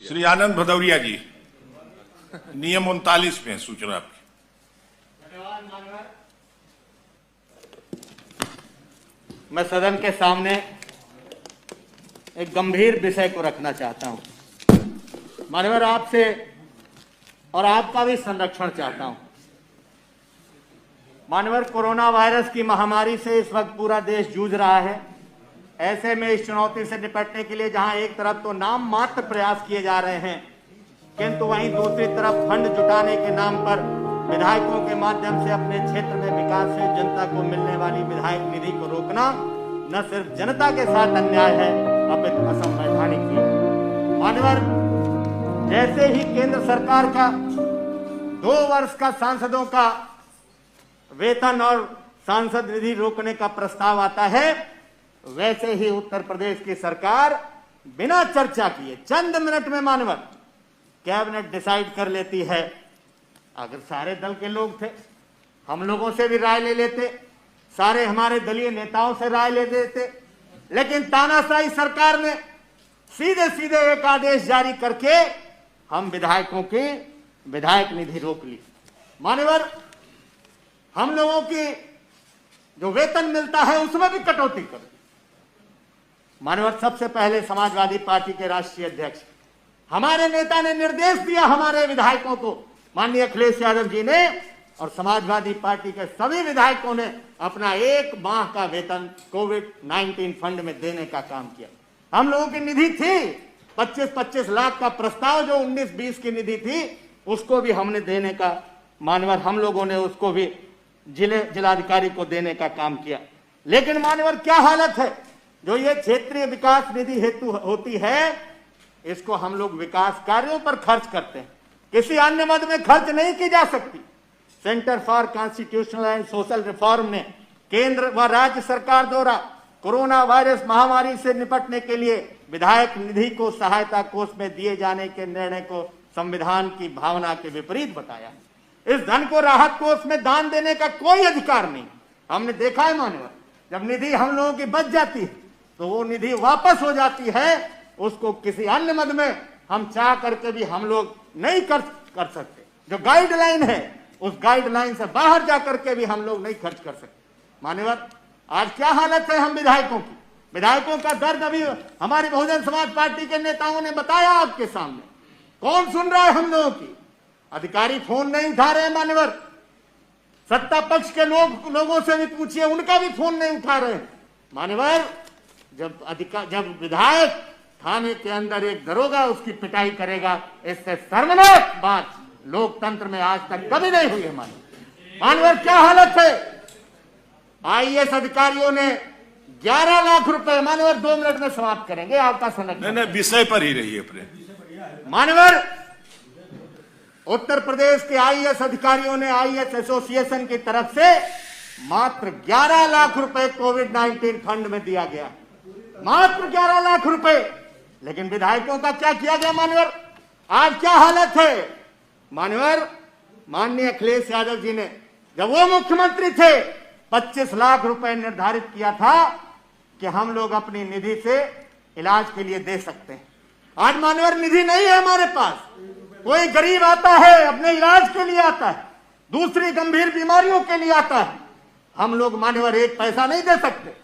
श्री आनंद भदौरिया जी, नियम 39 में सूचना आपकी। धन्यवाद माननीय। मैं सदन के सामने एक गंभीर विषय को रखना चाहता हूं। माननीय, आपसे और आपका भी संरक्षण चाहता हूं। माननीय, कोरोना वायरस की महामारी से इस वक्त पूरा देश जूझ रहा है। ऐसे में इस चुनौती से निपटने के लिए जहां एक तरफ तो नाम मात्र प्रयास किए जा रहे हैं, किंतु वहीं दूसरी तरफ फंड जुटाने के नाम पर विधायकों के माध्यम से अपने क्षेत्र में विकास से जनता को मिलने वाली विधायक निधि को रोकना न सिर्फ जनता के साथ अन्याय है, अपितु असंवैधानिक भी। माननीय, जैसे ही केंद्र सरकार का 2 वर्ष का सांसदों का वेतन और सांसद निधि रोकने का प्रस्ताव आता है, वैसे ही उत्तर प्रदेश की सरकार बिना चर्चा किए चंद मिनट में माननीय कैबिनेट डिसाइड कर लेती है। अगर सारे दल के लोग थे, हम लोगों से भी राय ले लेते, सारे हमारे दलीय नेताओं से राय ले लेते, लेकिन तानाशाही सरकार ने सीधे सीधे एक आदेश जारी करके हम विधायकों की विधायक निधि रोक ली। मान्यवर, हम लोगों की जो वेतन मिलता है उसमें भी कटौती कर दी। मान्यवर, सबसे पहले समाजवादी पार्टी के राष्ट्रीय अध्यक्ष हमारे नेता ने निर्देश दिया हमारे विधायकों को, माननीय अखिलेश यादव जी ने और समाजवादी पार्टी के सभी विधायकों ने अपना 1 माह का वेतन कोविड-19 फंड में देने का काम किया। हम लोगों की निधि थी 25-25 लाख का प्रस्ताव, जो 19-20 की निधि थी, उसको भी हमने देने का, मान्यवर, हम लोगों ने उसको भी जिलाधिकारी को देने का काम किया। लेकिन मान्यवर, क्या हालत है, जो ये क्षेत्रीय विकास निधि हेतु होती है, इसको हम लोग विकास कार्यों पर खर्च करते हैं, किसी अन्य मद में खर्च नहीं की जा सकती। Centre for constitutional and social reform ने केंद्र व राज्य सरकार द्वारा कोरोना वायरस महामारी से निपटने के लिए विधायक निधि को सहायता कोष में दिए जाने के निर्णय को संविधान की भावना के विपरीत बताया। इस धन को राहत कोष में दान देने का कोई अधिकार नहीं। हमने देखा है मान्यवर, जब निधि हम लोगों की बच जाती है तो वो निधि वापस हो जाती है, उसको किसी अन्य मद में हम चाह करके भी हम लोग नहीं खर्च कर सकते। जो गाइडलाइन है उस गाइडलाइन से बाहर जा करके भी हम लोग नहीं खर्च कर सकते। मान्यवर, आज क्या हालत है हम विधायकों की, विधायकों का दर्द अभी हमारी बहुजन समाज पार्टी के नेताओं ने बताया आपके सामने। कौन सुन रहा है हम लोगों की? अधिकारी फोन नहीं उठा रहे हैं मान्यवर, सत्ता पक्ष के लोगों से भी पूछिए, उनका भी फोन नहीं उठा रहे हैं। मान्यवर, जब विधायक थाने के अंदर एक दरोगा उसकी पिटाई करेगा, इससे शर्मनाक बात लोकतंत्र में आज तक कभी नहीं हुई है। मान्यवर, क्या हालत है? आईएएस अधिकारियों ने 11 लाख रुपए, मान्यवर 2 मिनट में समाप्त करेंगे आपका संरक्षण। नहीं, विषय पर ही रहिए प्रेम। मान्यवर, उत्तर प्रदेश के आईएएस अधिकारियों ने आईएएस एसोसिएशन की तरफ से मात्र 11 लाख रुपए कोविड-19 फंड में दिया गया, मात्र 11 लाख रुपए। लेकिन विधायकों का क्या किया गया मान्यवर? आज क्या हालत है मान्यवर? माननीय अखिलेश यादव जी ने जब वो मुख्यमंत्री थे 25 लाख रुपए निर्धारित किया था कि हम लोग अपनी निधि से इलाज के लिए दे सकते हैं। आज मान्यवर, निधि नहीं है हमारे पास। कोई गरीब आता है अपने इलाज के लिए आता है, दूसरी गंभीर बीमारियों के लिए आता है, हम लोग मान्यवर 1 पैसा नहीं दे सकते।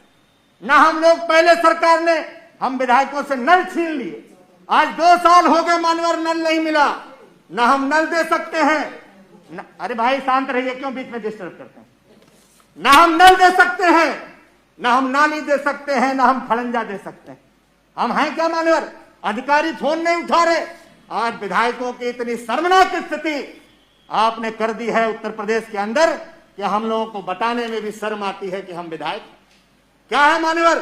ना हम लोग, पहले सरकार ने हम विधायकों से नल छीन लिए, आज 2 साल हो गए मान्यवर, नल नहीं मिला, ना हम नल दे सकते हैं। अरे भाई शांत रहिए, क्यों बीच में डिस्टर्ब करते हैं? ना हम नल दे सकते हैं, ना हम नाली दे सकते हैं, ना हम खड़ंजा दे सकते हैं। हम हैं क्या मान्यवर? अधिकारी फोन नहीं उठा रहे। आज विधायकों की इतनी शर्मनाक स्थिति आपने कर दी है उत्तर प्रदेश के अंदर कि हम लोगों को बताने में भी शर्म आती है कि हम विधायक क्या है मान्यवर।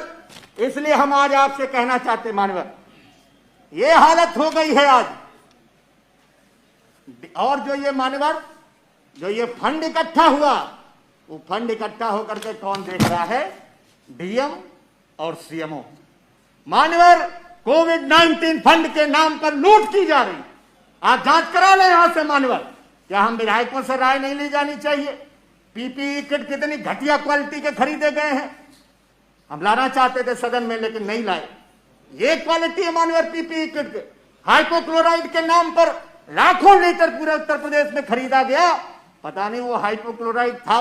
इसलिए हम आज आपसे कहना चाहते मान्यवर, ये हालत हो गई है आज। और जो ये मान्यवर, जो ये फंड इकट्ठा हुआ, वो फंड इकट्ठा होकर के कौन देख रहा है? डीएम और सीएमओ। मान्यवर, कोविड-19 फंड के नाम पर लूट की जा रही। आप जांच करा लें यहां से मान्यवर, क्या हम विधायकों से राय नहीं ली जानी चाहिए? पीपीई किट कितनी घटिया क्वालिटी के खरीदे गए हैं। हम लाना चाहते थे सदन में, लेकिन नहीं लाए। ये क्वालिटी है मान्यवर पीपीई किट के। हाइपोक्लोराइड के नाम पर लाखों लीटर पूरे उत्तर प्रदेश में खरीदा गया। पता नहीं वो हाइपोक्लोराइड था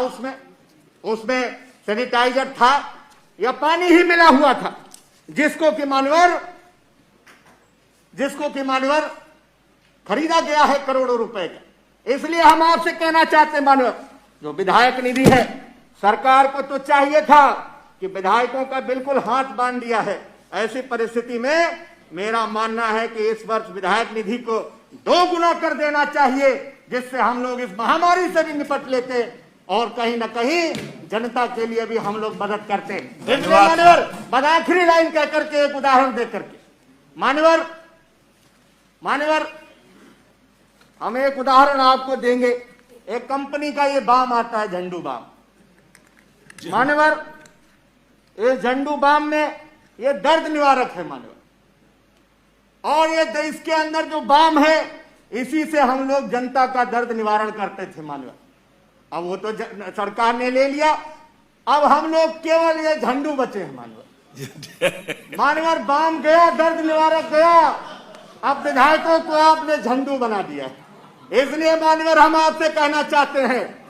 उसमें सैनिटाइजर था या पानी ही मिला हुआ था, जिसको कि मानवर खरीदा गया है करोड़ों रुपए का। इसलिए हम आपसे कहना चाहते हैं मानवर, जो विधायक निधि है, सरकार को तो चाहिए था कि विधायकों का बिल्कुल हाथ बांध दिया है। ऐसी परिस्थिति में मेरा मानना है कि इस वर्ष विधायक निधि को 2 गुना कर देना चाहिए, जिससे हम लोग इस महामारी से भी निपट लेते और कहीं न कहीं जनता के लिए भी हम लोग मदद करते। इसलिए मानवर, आखिरी लाइन कह करके एक उदाहरण दे करके मानवर हम एक उदाहरण आपको देंगे। एक कंपनी का ये बाम आता है, झंडू बाम। मानवर, ये झंडू बाम में ये दर्द निवारक है मानवर, और ये इसके अंदर जो बाम है, इसी से हम लोग जनता का दर्द निवारण करते थे मानवर। अब वो तो सरकार ने ले लिया, अब हम लोग केवल ये झंडू बचे हैं मानवर। बाम गया, दर्द निवारक गया, अब विधायकों को आपने झंडू बना दिया है। इसलिए मानवर हम आपसे कहना चाहते हैं,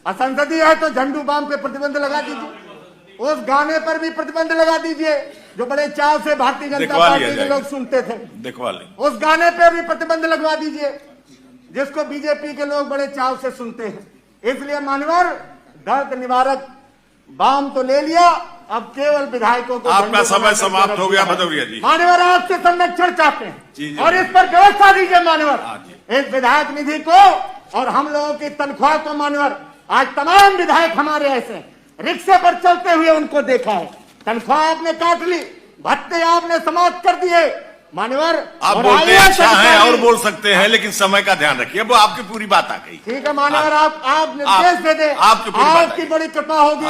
असंसदीय है तो झंडू बाम पे प्रतिबंध लगा दीजिए, उस गाने पर भी प्रतिबंध लगा दीजिए जो बड़े चाव से भारतीय जनता पार्टी के लोग सुनते थे। उस गाने पे भी प्रतिबंध लगवा दीजिए जिसको बीजेपी के लोग बड़े चाव से सुनते हैं। इसलिए मानवर, दर्द निवारक बाम तो ले लिया, अब केवल विधायकों को। आपका समय समाप्त हो गया भदौरिया जी। मानवर, आपसे संरक्षण चाहते हैं और इस पर व्यवस्था दीजिए मानवर, इस विधायक निधि को और हम लोगों की तनख्वाह को मानवर। आज तमाम विधायक हमारे ऐसे रिक्शे पर चलते हुए उनको देखा है, तनख्वाह आपने काट ली, भत्ते आपने समाप्त कर दिए मानवर। आप बोलते हैं अच्छा है और बोल सकते हैं, लेकिन समय का ध्यान रखिए। वो आपकी पूरी बात आ गई। ठीक है मानवर, आप निर्देश दे दे, आपकी बड़ी कृपा होगी।